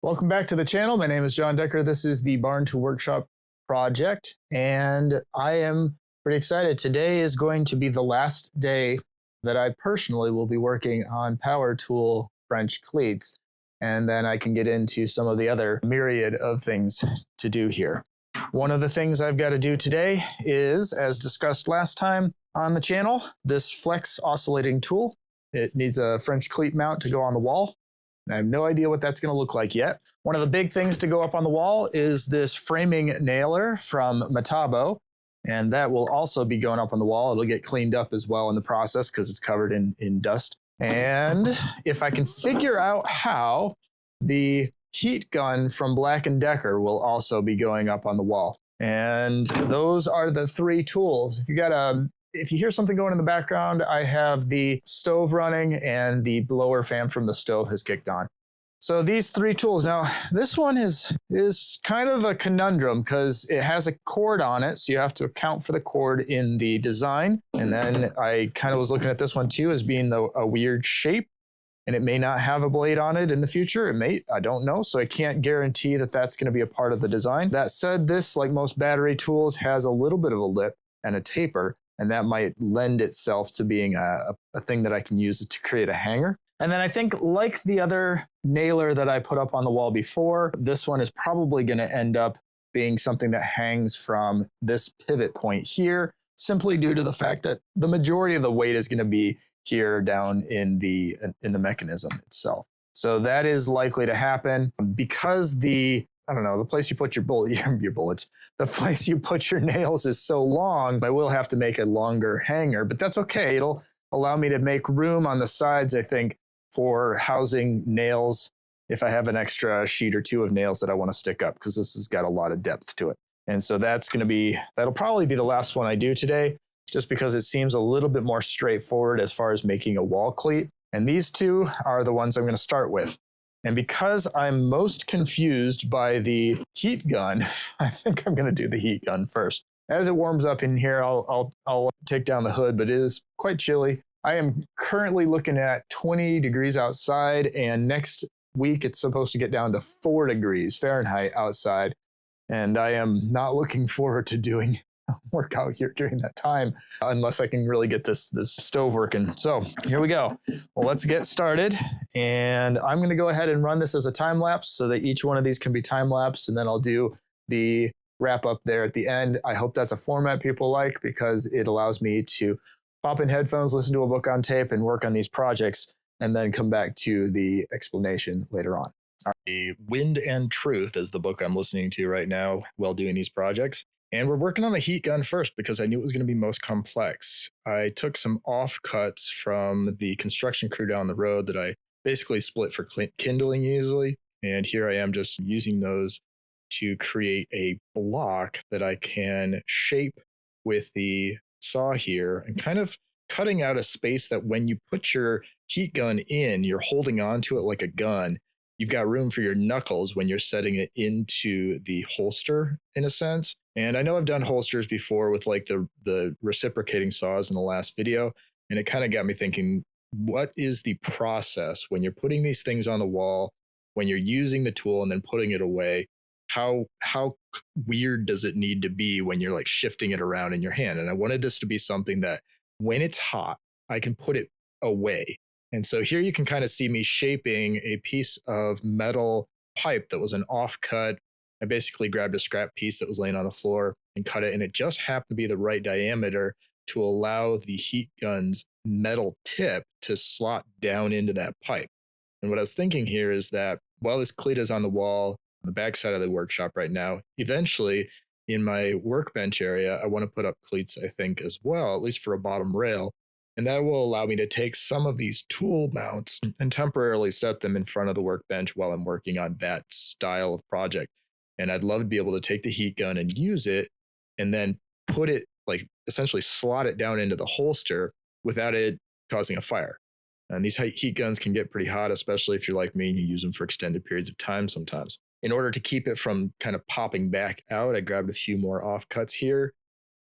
Welcome back to the channel. My name is John Decker. This is the Barn to Workshop project, and I am pretty excited. Today is going to be the last day that I personally will be working on power tool French cleats, and then I can get into some of the other myriad of things to do here. One of the things I've got to do today is, as discussed last time on the channel, this flex oscillating tool. It needs a French cleat mount to go on the wall. I have no idea what that's going to look like yet. One of the big things to go up on the wall is this framing nailer from Metabo, and that will also be going up on the wall. It'll get cleaned up as well in the process because it's covered in dust. And if I can figure out how, the heat gun from Black & Decker will also be going up on the wall. And those are the three tools. If you hear something going in the background, I have the stove running and the blower fan from the stove has kicked on. So these three tools. Now, this one is kind of a conundrum because it has a cord on it, so you have to account for the cord in the design. And then I kind of was looking at this one too as being a weird shape, and it may not have a blade on it in the future. It may, I don't know, so I can't guarantee that that's going to be a part of the design. That said, this, like most battery tools, has a little bit of a lip and a taper, and that might lend itself to being a thing that I can use to create a hanger. And then I think, like the other nailer that I put up on the wall before, this one is probably going to end up being something that hangs from this pivot point here, simply due to the fact that the majority of the weight is going to be here down in the mechanism itself. So that is likely to happen because the place you put your bullets, the place you put your nails is so long. I will have to make a longer hanger, but that's okay. It'll allow me to make room on the sides, I think, for housing nails if I have an extra sheet or two of nails that I want to stick up, because this has got a lot of depth to it. And so that'll probably be the last one I do today, just because it seems a little bit more straightforward as far as making a wall cleat. And these two are the ones I'm going to start with. And because I'm most confused by the heat gun, I think I'm going to do the heat gun first. As it warms up in here, I'll take down the hood, but it is quite chilly. I am currently looking at 20 degrees outside, and next week it's supposed to get down to 4 degrees Fahrenheit outside. And I am not looking forward to doing work out here during that time unless I can really get this stove working. So here we go. Well, let's get started, and I'm going to go ahead and run this as a time lapse so that each one of these can be time lapsed, and then I'll do the wrap up there at the end. I hope that's a format people like, because it allows me to pop in headphones, listen to a book on tape, and work on these projects, and then come back to the explanation later on. The Wind and Truth is the book I'm listening to right now while doing these projects. And we're working on the heat gun first because I knew it was going to be most complex. I took some offcuts from the construction crew down the road that I basically split for kindling easily. And here I am just using those to create a block that I can shape with the saw here, and kind of cutting out a space that when you put your heat gun in, you're holding on to it like a gun. You've got room for your knuckles when you're setting it into the holster, in a sense. And I know I've done holsters before with like the reciprocating saws in the last video, and it kind of got me thinking, what is the process when you're putting these things on the wall, when you're using the tool and then putting it away? How weird does it need to be when you're like shifting it around in your hand? And I wanted this to be something that when it's hot, I can put it away. And so here you can kind of see me shaping a piece of metal pipe that was an offcut. I basically grabbed a scrap piece that was laying on the floor and cut it, and it just happened to be the right diameter to allow the heat gun's metal tip to slot down into that pipe. And what I was thinking here is that while this cleat is on the wall, on the back side of the workshop right now, eventually in my workbench area, I want to put up cleats, I think, as well, at least for a bottom rail. And that will allow me to take some of these tool mounts and temporarily set them in front of the workbench while I'm working on that style of project. And I'd love to be able to take the heat gun and use it, and then put it, like essentially slot it down into the holster without it causing a fire. And these heat guns can get pretty hot, especially if you're like me and you use them for extended periods of time sometimes. In order to keep it from kind of popping back out, I grabbed a few more offcuts here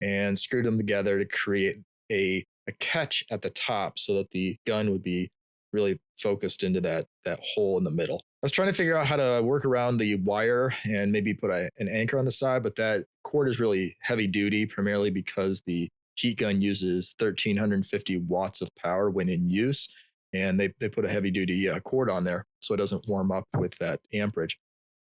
and screwed them together to create a catch at the top so that the gun would be really focused into that hole in the middle. was trying to figure out how to work around the wire and maybe put an anchor on the side, but that cord is really heavy duty, primarily because the heat gun uses 1350 watts of power when in use. And they put a heavy duty cord on there so it doesn't warm up with that amperage.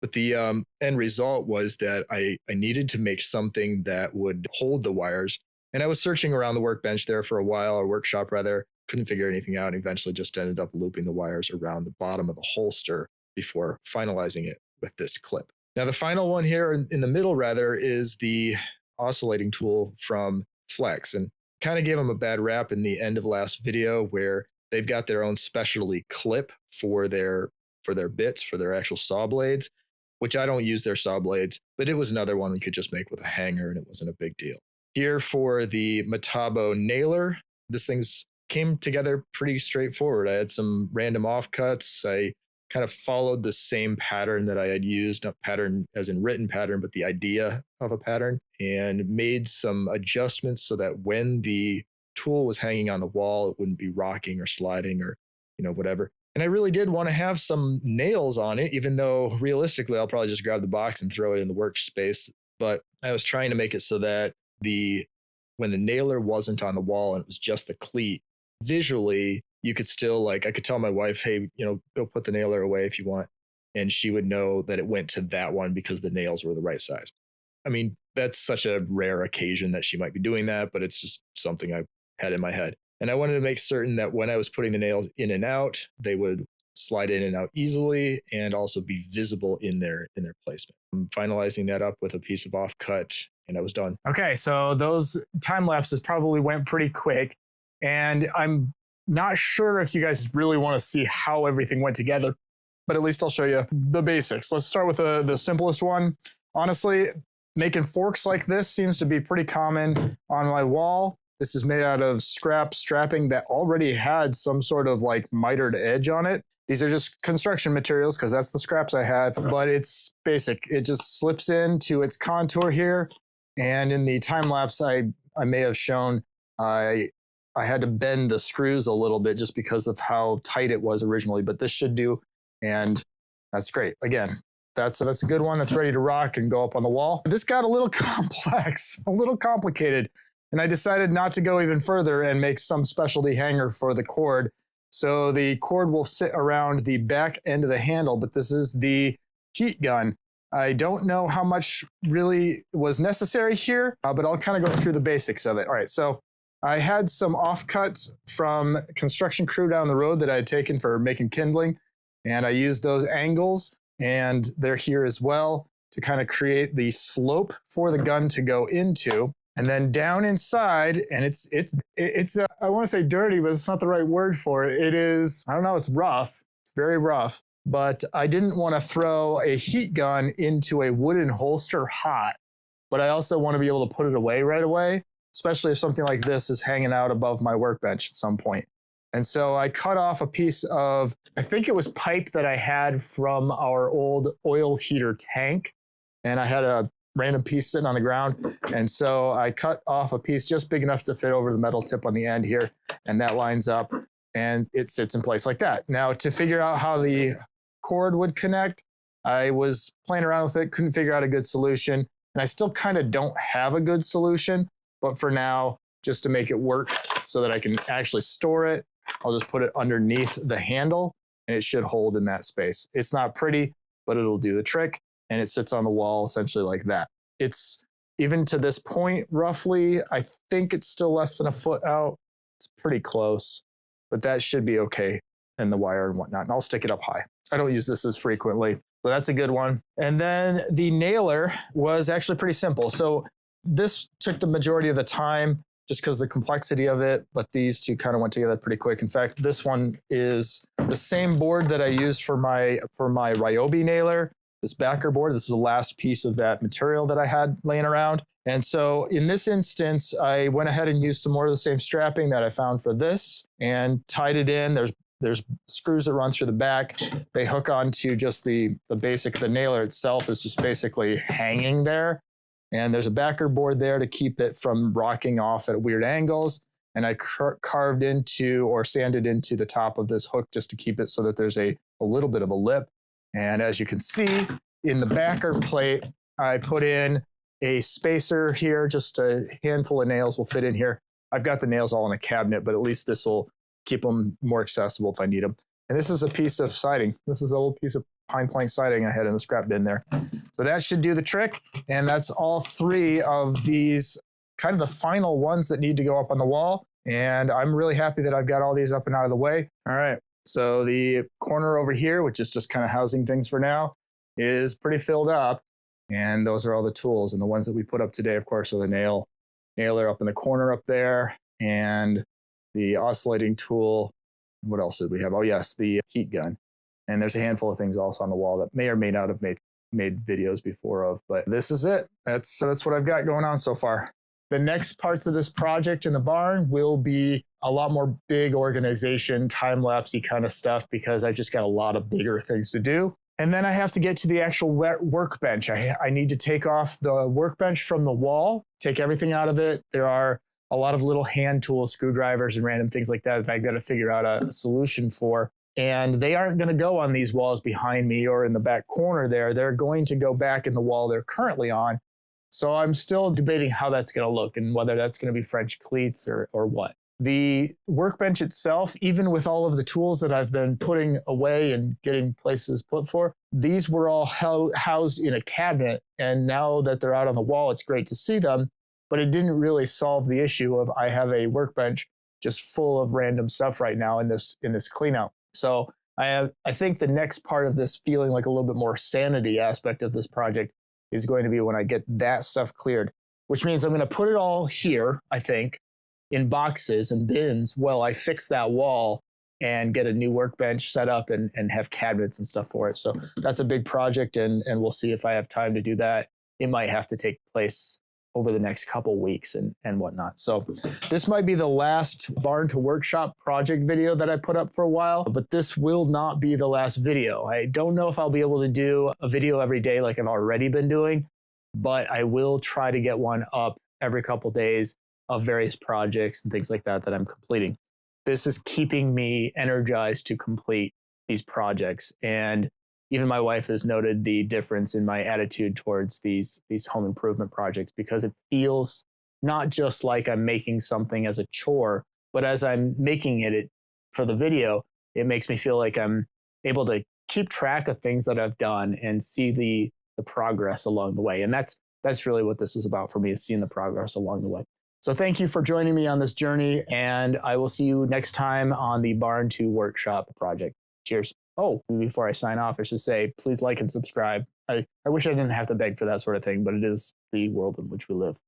But the end result was that I needed to make something that would hold the wires. And I was searching around the workbench there for a while, or workshop rather, couldn't figure anything out, and eventually just ended up looping the wires around the bottom of the holster before finalizing it with this clip. Now, the final one here in the middle, rather, is the oscillating tool from Flex. And kind of gave them a bad rap in the end of last video where they've got their own specialty clip for their bits, for their actual saw blades, which I don't use their saw blades, but it was another one we could just make with a hanger and it wasn't a big deal. Here for the Metabo nailer, this thing's came together pretty straightforward. I had some random offcuts. I kind of followed the same pattern that I had used, not pattern as in written pattern, but the idea of a pattern, and made some adjustments so that when the tool was hanging on the wall, it wouldn't be rocking or sliding or, whatever. And I really did want to have some nails on it, even though realistically, I'll probably just grab the box and throw it in the workspace. But I was trying to make it so that when the nailer wasn't on the wall and it was just the cleat, visually, you could still, I could tell my wife, hey, go put the nailer away if you want. And she would know that it went to that one because the nails were the right size. I mean, that's such a rare occasion that she might be doing that, but it's just something I had in my head. And I wanted to make certain that when I was putting the nails in and out, they would slide in and out easily and also be visible in their placement. I'm finalizing that up with a piece of offcut, and I was done. Okay, so those time lapses probably went pretty quick. And I'm not sure if you guys really want to see how everything went together, but at least I'll show you the basics. Let's start with the simplest one. Honestly, making forks like this seems to be pretty common on my wall. This is made out of scrap strapping that already had some sort of mitered edge on it. These are just construction materials because that's the scraps I had, but it's basic. It just slips into its contour here. And in the time lapse, I may have shown I had to bend the screws a little bit just because of how tight it was originally, but this should do, and that's great. Again, that's a good one that's ready to rock and go up on the wall. This got a little complex, a little complicated, and I decided not to go even further and make some specialty hanger for the cord. So the cord will sit around the back end of the handle, but this is the heat gun. I don't know how much really was necessary here, but I'll kind of go through the basics of it. All right, so I had some offcuts from a construction crew down the road that I had taken for making kindling, and I used those angles, and they're here as well to kind of create the slope for the gun to go into. And then down inside, and it's I want to say dirty, but it's not the right word for it. It is, I don't know, it's rough. It's very rough. But I didn't want to throw a heat gun into a wooden holster hot, but I also want to be able to put it away right away, especially if something like this is hanging out above my workbench at some point. And so I cut off a piece of, I think it was pipe that I had from our old oil heater tank. And I had a random piece sitting on the ground. And so I cut off a piece just big enough to fit over the metal tip on the end here. And that lines up and it sits in place like that. Now, to figure out how the cord would connect, I was playing around with it, couldn't figure out a good solution. And I still kind of don't have a good solution. But for now, just to make it work so that I can actually store it, I'll just put it underneath the handle and it should hold in that space. It's not pretty, but it'll do the trick. And it sits on the wall essentially like that. It's even to this point, roughly, I think it's still less than a foot out. It's pretty close, but that should be okay. And the wire and whatnot. And I'll stick it up high. I don't use this as frequently, but that's a good one. And then the nailer was actually pretty simple. So this took the majority of the time just because of the complexity of it, but these two kind of went together pretty quick. In fact, this one is the same board that I used for my Ryobi nailer, this backer board. This is the last piece of that material that I had laying around. And so in this instance, I went ahead and used some more of the same strapping that I found for this and tied it in. There's screws that run through the back. They hook onto just the nailer itself is just basically hanging there. And there's a backer board there to keep it from rocking off at weird angles. And I carved into or sanded into the top of this hook just to keep it so that there's a little bit of a lip. And as you can see in the backer plate, I put in a spacer here, just a handful of nails will fit in here. I've got the nails all in a cabinet, but at least this will keep them more accessible if I need them. And this is a piece of siding. This is an old piece of pine plank siding I had in the scrap bin there. So that should do the trick. And that's all 3 of these, kind of the final ones that need to go up on the wall. And I'm really happy that I've got all these up and out of the way. All right. So the corner over here, which is just kind of housing things for now, is pretty filled up. And those are all the tools. And the ones that we put up today, of course, are the nailer up in the corner up there, and the oscillating tool. What else did we have? Oh, yes, the heat gun. And there's a handful of things also on the wall that may or may not have made videos before of. But this is it. That's what I've got going on so far. The next parts of this project in the barn will be a lot more big organization, time-lapse-y kind of stuff, because I just got a lot of bigger things to do. And then I have to get to the actual workbench. I need to take off the workbench from the wall, take everything out of it. There are a lot of little hand tools, screwdrivers, and random things like that I've got to figure out a solution for. And they aren't going to go on these walls behind me or in the back corner there. They're going to go back in the wall they're currently on. So I'm still debating how that's going to look and whether that's going to be French cleats or what. The workbench itself, even with all of the tools that I've been putting away and getting places put for, these were all housed in a cabinet. And now that they're out on the wall, it's great to see them, but it didn't really solve the issue of I have a workbench just full of random stuff right now in this clean out. So I think the next part of this feeling like a little bit more sanity aspect of this project is going to be when I get that stuff cleared, which means I'm going to put it all here, I think, in boxes and bins while I fix that wall and get a new workbench set up and have cabinets and stuff for it. So that's a big project, and we'll see if I have time to do that. It might have to take place over the next couple weeks and whatnot. So this might be the last barn to workshop project video that I put up for a while, but this will not be the last video. I don't know if I'll be able to do a video every day like I've already been doing, but I will try to get one up every couple days of various projects and things like that I'm completing. This is keeping me energized to complete these projects. And even my wife has noted the difference in my attitude towards these home improvement projects, because it feels not just like I'm making something as a chore, but as I'm making it for the video, it makes me feel like I'm able to keep track of things that I've done and see the progress along the way. And that's really what this is about for me, is seeing the progress along the way. So thank you for joining me on this journey, and I will see you next time on the Barn to Workshop project. Cheers. Oh, before I sign off, I should say, please like and subscribe. I wish I didn't have to beg for that sort of thing, but it is the world in which we live.